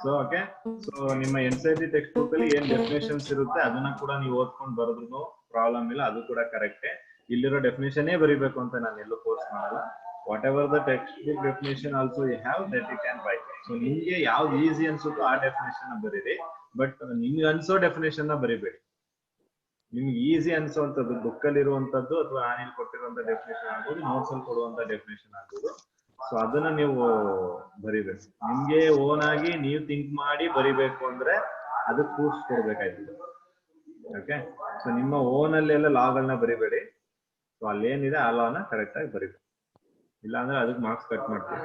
ಸೊ ಓಕೆ, ಸೊ ನಿಮ್ಮ NCERT ಟೆಕ್ಸ್ಟ್ ಬುಕ್ ಅಲ್ಲಿ ಏನ್ ಡೆಫಿನೇಷನ್ಸ್ ಇರುತ್ತೆ ಅದನ್ನ ಕೂಡ ನೀವು ಓದ್ಕೊಂಡು ಬರೆದ್ರು ಪ್ರಾಬ್ಲಮ್ ಇಲ್ಲ, ಅದು ಕೂಡ ಕರೆಕ್ಟೇ. ಇಲ್ಲಿರೋ ಡೆಫಿನೇಷನ್ ಬರಿಬೇಕು ಅಂತ ನಾನು ಎಲ್ಲೂ ಫೋರ್ಸ್ ಮಾಡಲ್ಲ. Whatever the textbook definition also you have that you can write. So ನಿಮ್ಗೆ ಯಾವ್ದು ಈಸಿ ಅನ್ಸುತ್ತೋ ಆ ಡೆಫಿನೇಷನ್ ಬರೀರಿ, ಬಟ್ ನಿಮ್ಗೆ ಅನ್ಸೋ ಡೆಫಿನೇಷನ್ ಬರಿಬೇಡಿ. ನಿಮ್ಗೆ ಈಸಿ ಅನ್ಸೋಂಥದ್ದು ಬುಕ್ ಅಲ್ಲಿ ಇರುವಂತದ್ದು ಅಥವಾ ನಾನಿಲ್ಲಿ ಕೊಟ್ಟಿರುವಂತ ಡೆಫಿನೇಷನ್ ಆಗ್ಬೋದು, ನೋಟ್ಸ್ ಅಲ್ಲಿ ಕೊಡುವಂತ ಡೆಫಿನೇಷನ್ ಆಗ್ಬೋದು. ಸೊ ಅದನ್ನ ನೀವು ಬರಿಬೇಕು. ನಿಮ್ಗೆ ಓನ್ ಆಗಿ ನೀವು ಥಿಂಕ್ ಮಾಡಿ ಬರಿಬೇಕು ಅಂದ್ರೆ ಅದಕ್ಕೆ ಪ್ರೂಫ್ಸ್ ಕೊಡ್ಬೇಕಾಯ್ತದೆ. ಓಕೆ, ಸೊ ನಿಮ್ಮ ಓನ್ ಅಲ್ಲೆಲ್ಲ ಲಾಗಳನ್ನ ಬರಿಬೇಡಿ. ಸೊ ಅಲ್ಲೇನಿದೆ ಆ ಲಾನ ಕರೆಕ್ಟ್ ಆಗಿ ಬರಿಬೇಕು, ಇಲ್ಲ ಅಂದ್ರೆ ಅದಕ್ಕೆ ಮಾರ್ಕ್ಸ್ ಕಟ್ ಮಾಡ್ತೀವಿ.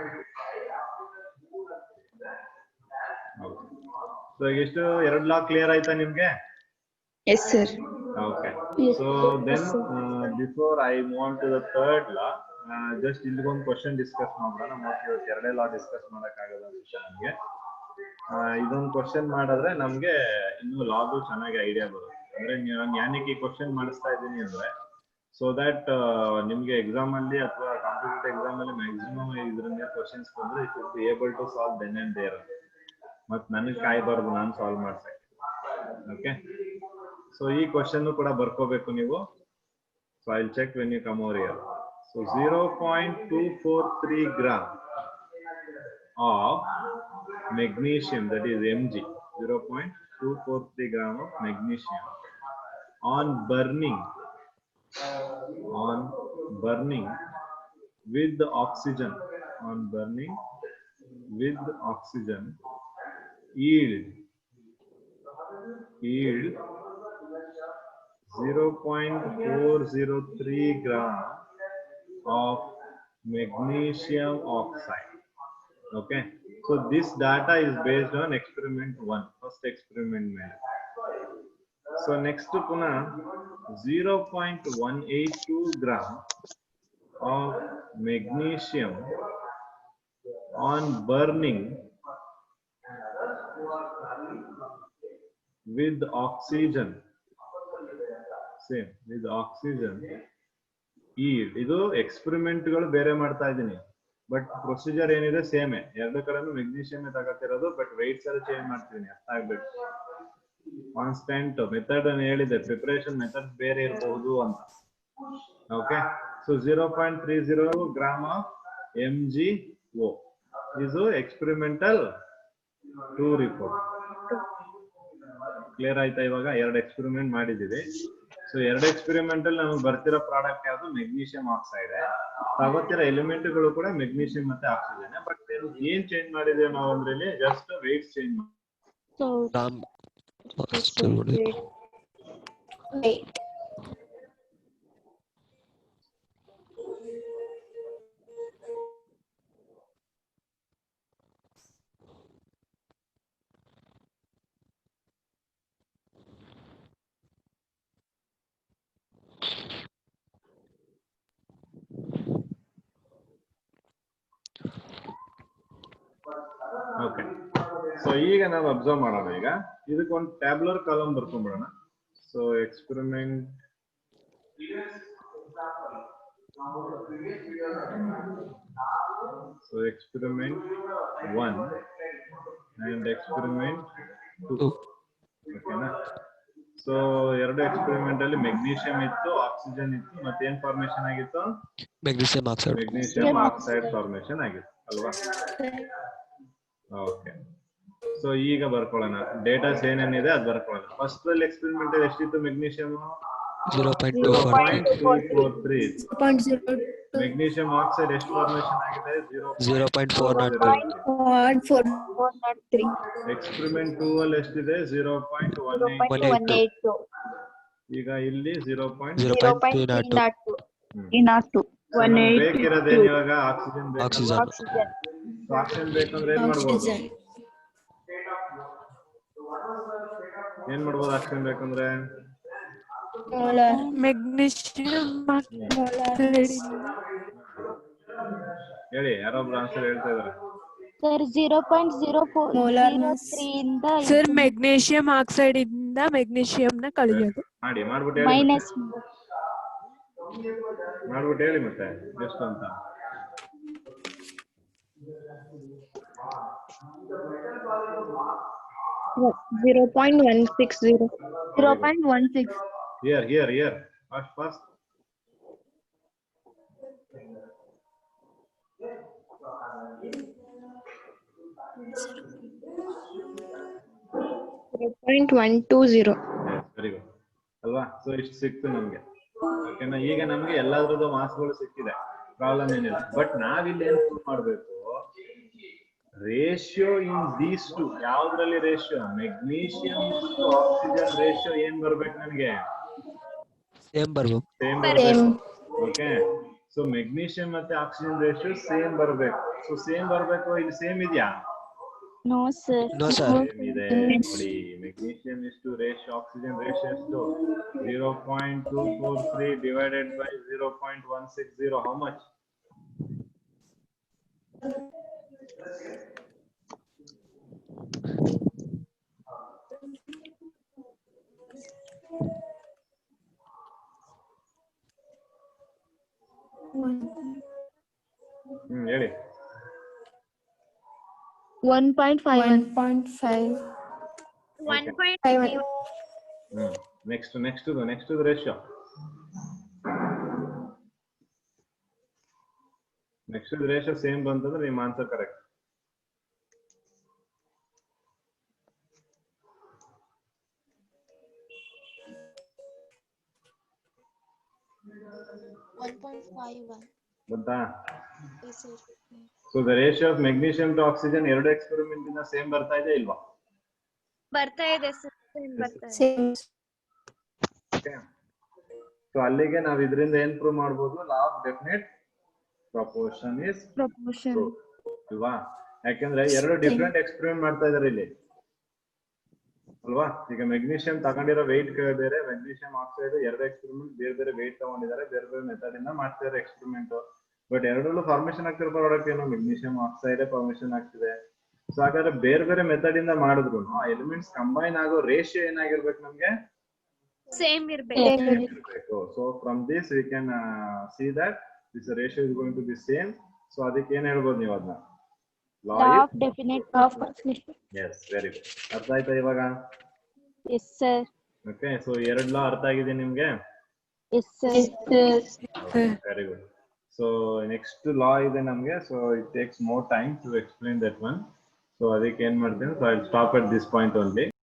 ಸೊ ಈಗ ಎಷ್ಟು 2 ಲಾ ಕ್ಲಿಯರ್ ಆಯ್ತಾ ನಿಮ್ಗೆ? Yes, sir. Okay. So then before I move on to the third law, just ಇಲ್ಲಿಗೊಂದು ಕ್ವಶನ್ ಡಿಸ್ಕಸ್ ಮಾಡೋಣ. ಮೋಸ್ಟ್ಲಿ 2 ಲಾ ಡಿಸ್ಕಸ್ ಮಾಡಕ್ ಆಗಲ್ಲ ವಿಷಯ ನಮ್ಗೆ. ಇದೊಂದು ಕ್ವಶನ್ ಮಾಡಿದ್ರೆ ನಮ್ಗೆ ಇನ್ನು ಲಾಗು ಚೆನ್ನಾಗಿ ಐಡಿಯಾ ಬರುತ್ತೆ. ಅಂದ್ರೆ ನಾನು ಯಾನಿಗೆ ಈ ಕ್ವಶನ್ ಮಾಡಿಸ್ತಾ ಇದ್ದೀನಿ ಅಂದ್ರೆ ಸೊ ದಟ್ ನಿಮ್ಗೆ ಎಕ್ಸಾಮ್ ಅಲ್ಲಿ ಅಥವಾ ಕಾಂಪಿಟೇಟಿವ್ ಎಕ್ಸಾಮ್ ಅಲ್ಲಿ ಮ್ಯಾಕ್ಸಿಮಮ್ ಇದ್ರಿಂದ ಕ್ವಶನ್ಸ್ ಬಂದ್ರೆ it will be able to solve then and there. ಮತ್ ನನಗೆ ಕಾಯ್ಬಾರ್ದು ನಾನು ಸಾಲ್ವ್ ಮಾಡ್ಸಕ್ಕೆ. ಓಕೆ, ಸೊ ಈ ಕ್ವಶನ್ ಕೂಡ ಬರ್ಕೋಬೇಕು ನೀವು. So I will check when you come over here. So 0.243 gram of magnesium, that is Mg, 0.243 gram of magnesium on burning with the oxygen, yield 0.403 gram of magnesium oxide. Okay, so this data is based on experiment 1, first experiment made. So next puna 0.182 gram of magnesium on burning with oxygen, same with oxygen yield. ಇದು ಎಕ್ಸ್ಪೆರಿಮೆಂಟ್ ಗಳು ಬೇರೆ ಮಾಡ್ತಾ ಇದ್ದೀನಿ, ಬಟ್ ಪ್ರೊಸೀಜರ್ ಏನಿದೆ ಸೇಮ್. ಎರಡು ಕಡೆನೂ ಮೆಗ್ನೀಷಿಯಂ ತಗೋತಿರೋದು, ಬಟ್ ವೆಯ್ಟ್ಸ್ ಎಲ್ಲ ಚೇಂಜ್ ಮಾಡ್ತೀನಿ. ಅರ್ಥ ಆಗ್ಬೇಕು. ಕಾನ್ಸ್ಟೆಂಟ್ ಮೆಥಡ್ ಅನ್ನು ಹೇಳಿದೆ, ಪ್ರಿಪರೇಷನ್ ಮೆಥಡ್ ಬೇರೆ ಇರಬಹುದು ಅಂತ. Okay, so 0.30 gram of MgO ಇದು ಎಕ್ಸ್ಪೆರಿಮೆಂಟಲ್ 2 ರಿಪೋರ್ಟ್. ಕ್ಲಿಯರ್ ಆಯ್ತಾ? ಇವಾಗ 2 ಎಕ್ಸ್ಪೆರಿಮೆಂಟ್ ಮಾಡಿದೀವಿ. ಸೊ 2 ಎಕ್ಸ್ಪೆರಿಮೆಂಟ್ ಅಲ್ಲಿ ನಮಗೆ ಬರ್ತಿರೋ ಪ್ರಾಡಕ್ಟ್ ಯಾವುದು? Magnesium oxide. ತಗೋತಿರೋ ಎಲಿಮೆಂಟ್ ಗಳು ಕೂಡ ಮೆಗ್ನೀಷಿಯಂ ಮತ್ತೆ ಆಕ್ಸಿಜನ್. ಬಟ್ ಏನ್ ಚೇಂಜ್ ಮಾಡಿದೀವಿ ನಾವು ಅಂದ್ರೆ ಇಲ್ಲಿ ಜಸ್ಟ್ ವೇಟ್ ಚೇಂಜ್ ಮಾಡಿ. Wait. ಓಕೆ, ಸೊ ಈಗ ನಾವು ಅಬ್ಸರ್ವ್ ಮಾಡೋಣ. ಈಗ ಇದಕ್ಕೊಂದು ಟ್ಯಾಬ್ಲರ್ ಕಾಲಮ್ ಬರ್ಕೊಂಡ್ಬಿಡೋಣ. So experiment experiment 1 and experiment 2. ಓಕೆನಾ? ಸೊ 2 ಎಕ್ಸ್ಪೆರಿಮೆಂಟ್ ಅಲ್ಲಿ ಮೆಗ್ನೀಷಿಯಂ ಇತ್ತು, ಆಕ್ಸಿಜನ್ ಇತ್ತು, ಮತ್ತೆ ಏನ್ ಫಾರ್ಮೇಶನ್ ಆಗಿತ್ತು? Magnesium oxide. Magnesium oxide formation ಆಗಿತ್ತು ಅಲ್ವಾ? ಓಕೆ, ಸೊ ಈಗ ಬರ್ಕೊಳ್ಳೋಣ. ಡೇಟಾಸ್ ಏನೇನಿದೆ ಅದು ಬರ್ಕೊಳ್ಳೋಣ. ಫಸ್ಟ್ ಅಲ್ಲಿ ಎಕ್ಸ್ಪೆರಿಮೆಂಟ್ ಎಷ್ಟಿತ್ತು? ಮೆಗ್ನೀಷಿಯಂ 0.243. ಮೆಗ್ನೀಷಿಯಂ ಆಕ್ಸೈಡ್ ಎಷ್ಟು ಫಾರ್ಮೇಶನ್ ಆಗಿದೆ? 0.403. ಎಕ್ಸ್ಪೆರಿಮೆಂಟ್ 2 ಅಲ್ಲಿ ಎಷ್ಟಿದೆ? 0.182. ಈಗ ಇಲ್ಲಿ 0.302. ಬೇಕಿರೋದೇನು ಇವಾಗ? ಆಕ್ಸಿಜನ್ ಬೇಕು. ಆಕ್ಸಿಜನ್ ಬೇಕಂದ್ರೆ ಏನ್ ಮಾಡ್ಬೋದು? ಏನ್ ಮಾಡ್ಬೋದು ಆಕ್ಸಿಜನ್ ಬೇಕಂದ್ರೆ? ಮೆಗ್ನೀಷಿಯಂ ಹೇಳಿ, ಯಾರೊಬ್ರು ಆನ್ಸರ್ ಹೇಳ್ತಾ ಇದಾರೆ? ಸರ್ 0.0403 ಇಂದ ಸರ್ ಮೆಗ್ನೀಷಿಯಂ ಆಕ್ಸೈಡ್ ಇಂದ ಮೆಗ್ನೀಷಿಯಂ ನ ಕಳೆಯೋದು. ಮಾಡ್ಬಿಟ್ಟು ಹೇಳಿ. ಮೈನಸ್ ಮಾಡ್ಬಿಟ್ಟು ಹೇಳಿ ಮತ್ತೆ ಎಷ್ಟು ಅಂತ. Here. Fast. ವೆರಿ ಗುಡ್ ಅಲ್ವಾ? ಸೊ ಇಷ್ಟು ಸಿಕ್ತು ನಮ್ಗೆ. ಓಕೆನಾ? ಈಗ ನಮ್ಗೆ ಎಲ್ಲಾದ್ರದ್ದು ಮಾರ್ಕ್ಸ್ಗಳು ಸಿಕ್ಕಿದೆ, ಪ್ರಾಬ್ಲಮ್ ಏನಿಲ್ಲ. ಬಟ್ ನಾವಿಲ್ಲಿ ಏನ್ ಪ್ರೂವ್ ಮಾಡ್ಬೇಕು? Ratio in these two. ಯಾವ್ದ್ರಲ್ಲಿ ರೇಷಿಯೋ? ಮೆಗ್ನೀಷಿಯಂ ಆಕ್ಸಿಜನ್ ರೇಷಿಯೋ ಏನ್ ಬರ್ಬೇಕು ನನಗೆ? ಸೇಮ್ ಬರ್ಬೇಕು. ಓಕೆ, ಸೊ ಮೆಗ್ನೀಷಿಯಂ ಮತ್ತೆ ಆಕ್ಸಿಜನ್ ರೇಷಿಯೋ ಸೇಮ್ ಬರ್ಬೇಕು. ಸೊ ಸೇಮ್ ಬರ್ಬೇಕು. ಇಲ್ಲಿ ಸೇಮ್ ಇದೆಯಾ? No sir. ಸೇಮ್ ಇದೆ ನೋಡಿ. ಮೆಗ್ನೀಷಿಯಂ ಇಷ್ಟು ರೇಷಿಯೋ, ಆಕ್ಸಿಜನ್ ರೇಷಿಯೋ ಎಷ್ಟು? 0.243 divided by 0.160. how much? ಹೇಳಿ. 1.5. Next ratio. Next ratio same bantandre ನಿಮ್ಮ ಆನ್ಸರ್ ಕರೆಕ್ಟ್. ಬಂತಾ? So the ratio of magnesium to oxygen ಎರಡು ಎಕ್ಸ್ಪೆರಿಮೆಂಟ್ ಇಂದ ಸೇಮ್ ಬರ್ತಾ ಇದೆ ಇಲ್ವಾ? ಬರ್ತಾ ಇದೆ ಸರ್, ಸೇಮ್ ಬರ್ತಾ ಇದೆ. ಸೊ ಅಲ್ಲಿಗೆ ನಾವು ಇದರಿಂದ ಏನ್ ಪ್ರೂವ್ ಮಾಡಬಹುದು? ಲಾ of definite proportion is proportion ಅಲ್ವಾ? ಯಾಕಂದ್ರೆ ಎರಡು ಡಿಫರೆಂಟ್ ಎಕ್ಸ್ಪೆರಿಮೆಂಟ್ ಮಾಡ್ತಾ ಇದಾರೆ ಇಲ್ಲಿ ಅಲ್ವಾ? ಈಗ ಮೆಗ್ನೀಷಿಯಂ ತಗೊಂಡಿರೋ ವೆಯ್ಟ್ ಬೇರೆ, ಮೆಗ್ನೀಷಿಯಂ ಆಕ್ಸೈಡ್ ಎರಡು ಎಕ್ಸ್ಪೆರಿಮೆಂಟ್ ಬೇರೆ ಬೇರೆ ವೆಯ್ಟ್ ತಗೊಂಡಿದ್ದಾರೆ, ಬೇರೆ ಬೇರೆ ಮೆಥಡ್ ಇಂದ ಮಾಡ್ತಿದ್ದಾರೆ ಎಕ್ಸ್ಪೆರಿಮೆಂಟ್. ಬಟ್ ಎರಡರಲ್ಲೂ ಫಾರ್ಮೇಶನ್ ಆಗ್ತಿರೋ ಪ್ರಾಡಕ್ಟ್ ಏನು? ಮೆಗ್ನೀಷಿಯಂ ಆಕ್ಸೈಡ್ ಫಾರ್ಮೇಶನ್ ಆಗ್ತಿದೆ. ಸೊ ಹಾಗಾದ್ರೆ ಬೇರೆ ಬೇರೆ ಮೆಥಡ್ ಇಂದ ಮಾಡಿದ್ರು ಆ ಎಲಿಮೆಂಟ್ಸ್ ಕಂಬೈನ್ ಆಗೋ ರೇಷಿಯೋ ಏನಾಗಿರ್ಬೇಕು? ನಮ್ಗೆ ಸೇಮ್ ಇರಬೇಕು. So from this we can see that this ratio is going to be same. So ಅದಕ್ಕೆ ಏನ್ ಹೇಳ್ಬೋದು ನೀವು? ಅದನ್ನ law of definite proportion. Yes, very good. ಅರ್ಥ ಆಯ್ತಾ ಇವಾಗ? Yes sir okay so 2 law ಅರ್ಥ ಆಗಿದೆ ನಿಮ್ಗೆ? Yes sir very good. So next law ಇದೆ ನಮ್ಗೆ. So it takes more time to explain that one. So ಅದಕ್ಕೆ ಏನ್ ಮಾಡ್ತೀನಿ, so I stop at this point only.